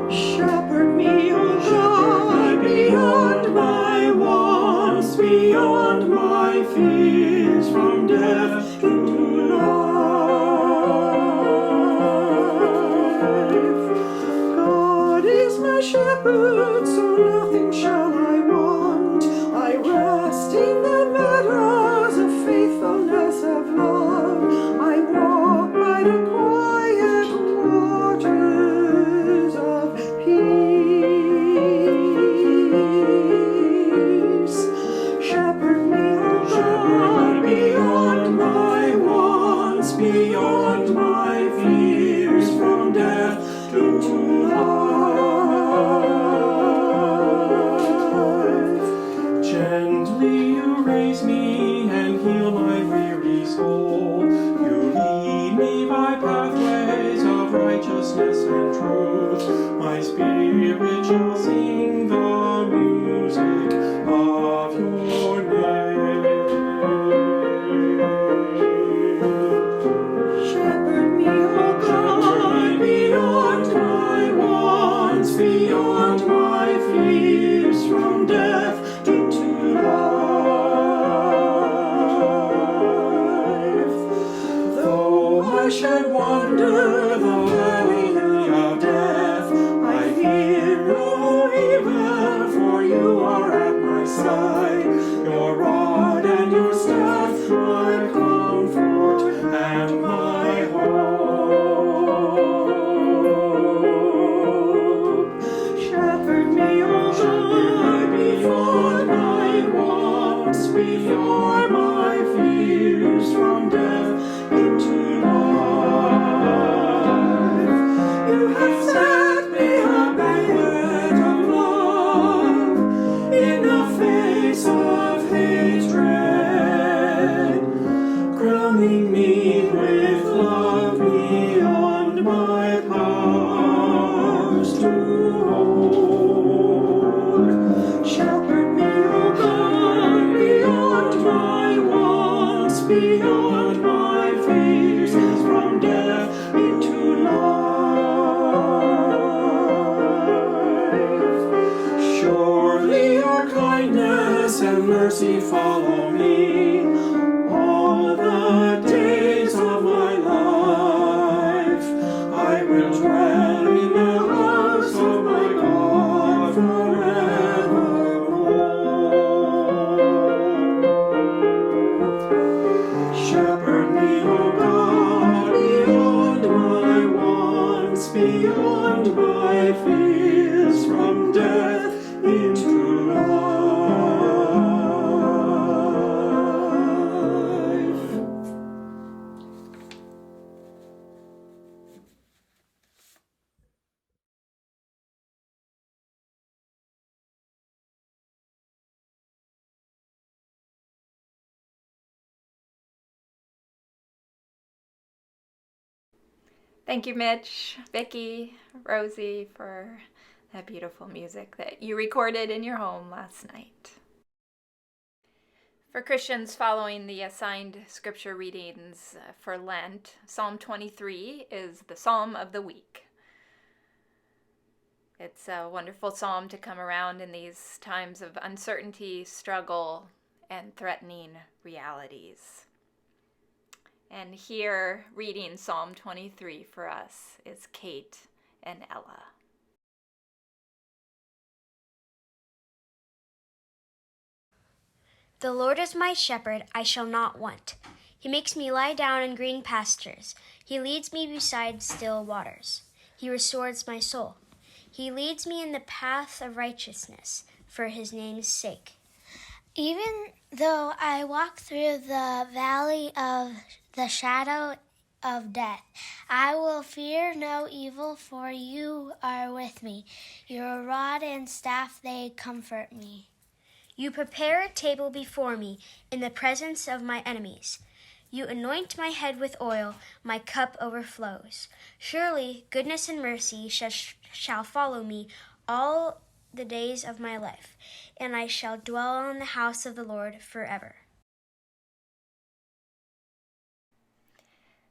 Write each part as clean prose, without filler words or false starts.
Shepherd me, O God, beyond my wants, beyond my fears, from death to life. God is my shepherd, so nothing shall I want. I rest in the meadows of faithfulness of love. I walk by the quiet waters of peace. Shepherd me, O God, beyond my wants, beyond my fears, from death to life. Gently you raise me and heal my weary soul. You lead me by pathways of righteousness and truth. My spirit shall sing the music of your name. Shepherd me, O God, beyond my wants, beyond my fears, from death into life. Though I should wander the valley of death, I fear no evil, for you are at my side. Your rod and your staff, my comfort and my hope. Shepherd me, O God, beyond my wants, beyond my fears, from death into life. You have set me a banquet of love in the face of hatred, crowning me with love beyond my powers to hold. Shepherd me, O God, beyond my wants, beyond my fears, from death into life. Surely your kindness and mercy follow me all the days of my life. I will dwell in the house of my God forevermore. Shepherd me, O God, beyond my wants, beyond my fears, from death into life. Thank you, Mitch, Vicki, Rosie, for that beautiful music that you recorded in your home last night. For Christians following the assigned scripture readings for Lent, Psalm 23 is the Psalm of the Week. It's a wonderful psalm to come around in these times of uncertainty, struggle, and threatening realities. And here, reading Psalm 23 for us is Kate and Ella. The Lord is my shepherd, I shall not want. He makes me lie down in green pastures. He leads me beside still waters. He restores my soul. He leads me in the path of righteousness for his name's sake. Even though I walk through the valley of the shadow of death, I will fear no evil, for you are with me. Your rod and staff, they comfort me. You prepare a table before me in the presence of my enemies. You anoint my head with oil, my cup overflows. Surely goodness and mercy shall follow me all the days of my life, and I shall dwell in the house of the Lord forever.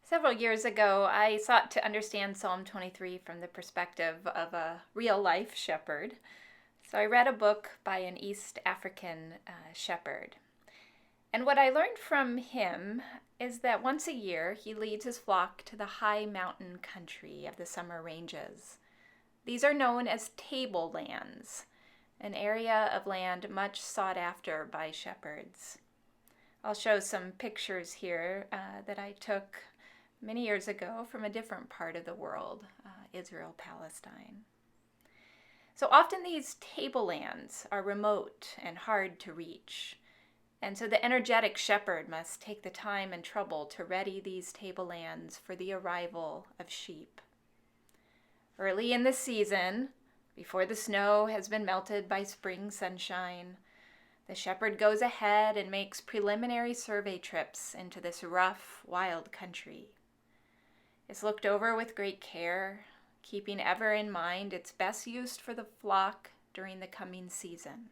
Several years ago, I sought to understand Psalm 23 from the perspective of a real-life shepherd. So I read a book by an East African shepherd. And what I learned from him is that once a year, he leads his flock to the high mountain country of the summer ranges. These are known as tablelands, an area of land much sought after by shepherds. I'll show some pictures here that I took many years ago from a different part of the world, Israel, Palestine. So often these tablelands are remote and hard to reach. And so the energetic shepherd must take the time and trouble to ready these tablelands for the arrival of sheep. Early in the season, before the snow has been melted by spring sunshine, the shepherd goes ahead and makes preliminary survey trips into this rough, wild country. It's looked over with great care, keeping ever in mind its best use for the flock during the coming season.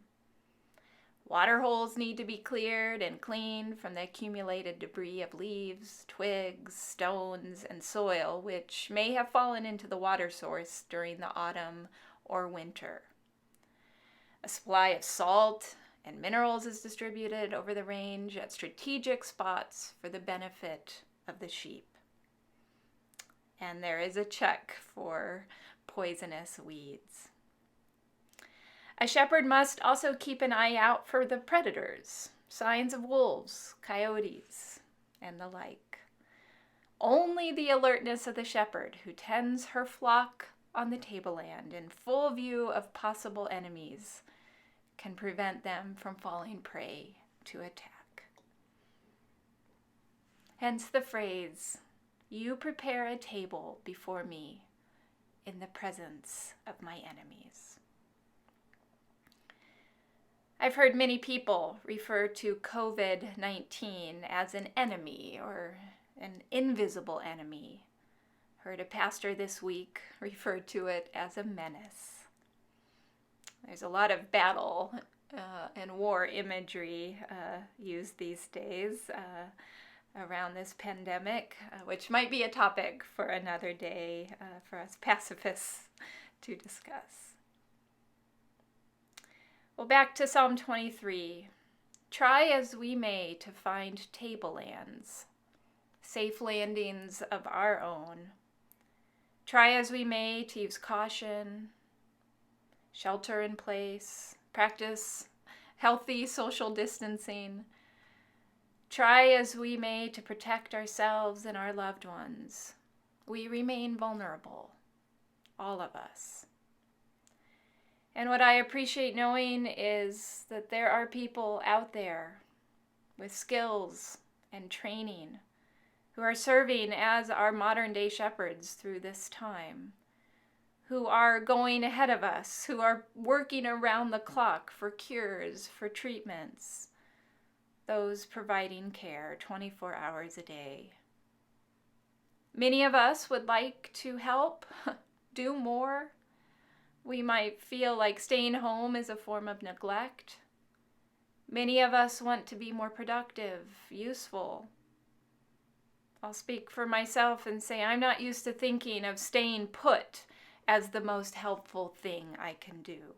Water holes need to be cleared and cleaned from the accumulated debris of leaves, twigs, stones, and soil which may have fallen into the water source during the autumn or winter. A supply of salt and minerals is distributed over the range at strategic spots for the benefit of the sheep. And there is a check for poisonous weeds. A shepherd must also keep an eye out for the predators, signs of wolves, coyotes, and the like. Only the alertness of the shepherd who tends her flock on the tableland in full view of possible enemies can prevent them from falling prey to attack. Hence the phrase, "You prepare a table before me in the presence of my enemies." I've heard many people refer to COVID-19 as an enemy or an invisible enemy. Heard a pastor this week refer to it as a menace. There's a lot of battle and war imagery used these days around this pandemic, which might be a topic for another day for us pacifists to discuss. Well, back to Psalm 23. Try as we may to find tablelands, safe landings of our own. Try as we may to use caution, shelter in place, practice healthy social distancing. Try as we may to protect ourselves and our loved ones. We remain vulnerable, all of us. And what I appreciate knowing is that there are people out there with skills and training who are serving as our modern day shepherds through this time, who are going ahead of us, who are working around the clock for cures, for treatments, those providing care 24 hours a day. Many of us would like to help, do more. We might feel like staying home is a form of neglect. Many of us want to be more productive, useful. I'll speak for myself and say I'm not used to thinking of staying put as the most helpful thing I can do.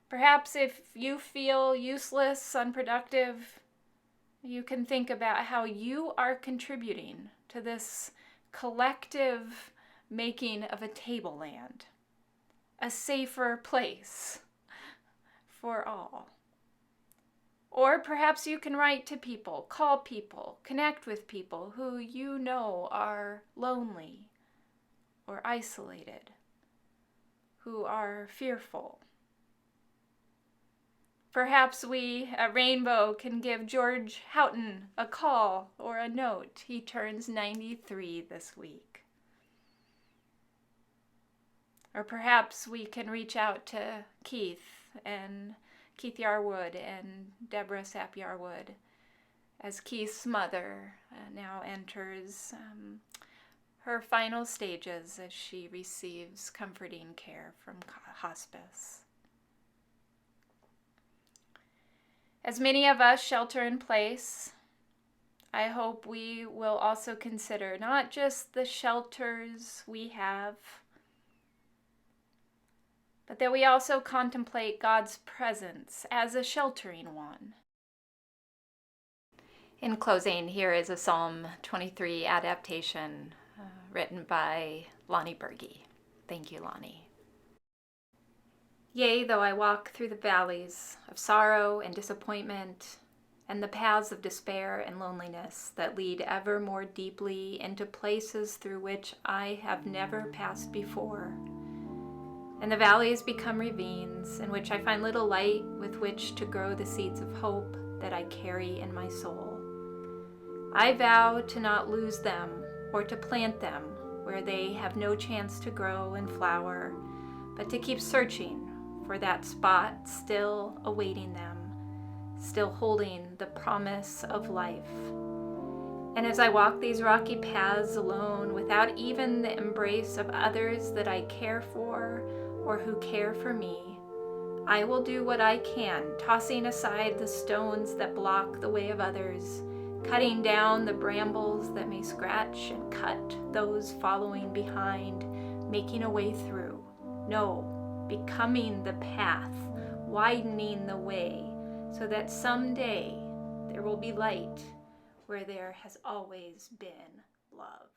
Perhaps if you feel useless, unproductive, you can think about how you are contributing to this collective making of a tableland, a safer place for all. Or perhaps you can write to people, call people, connect with people who you know are lonely or isolated, who are fearful. Perhaps we at Rainbow can give George Houghton a call or a note. He turns 93 this week. Or perhaps we can reach out to Keith Yarwood and Deborah Sapp Yarwood as Keith's mother now enters her final stages as she receives comforting care from hospice. As many of us shelter in place, I hope we will also consider not just the shelters we have, but that we also contemplate God's presence as a sheltering one. In closing, here is a Psalm 23 adaptation written by Lonnie Berge. Thank you, Lonnie. Yea, though I walk through the valleys of sorrow and disappointment, and the paths of despair and loneliness that lead ever more deeply into places through which I have never passed before, and the valleys become ravines in which I find little light with which to grow the seeds of hope that I carry in my soul, I vow to not lose them or to plant them where they have no chance to grow and flower, but to keep searching for that spot still awaiting them, still holding the promise of life. And as I walk these rocky paths alone, without even the embrace of others that I care for or who care for me, I will do what I can, tossing aside the stones that block the way of others, cutting down the brambles that may scratch and cut those following behind, making a way through. No, becoming the path, widening the way, so that someday there will be light where there has always been love.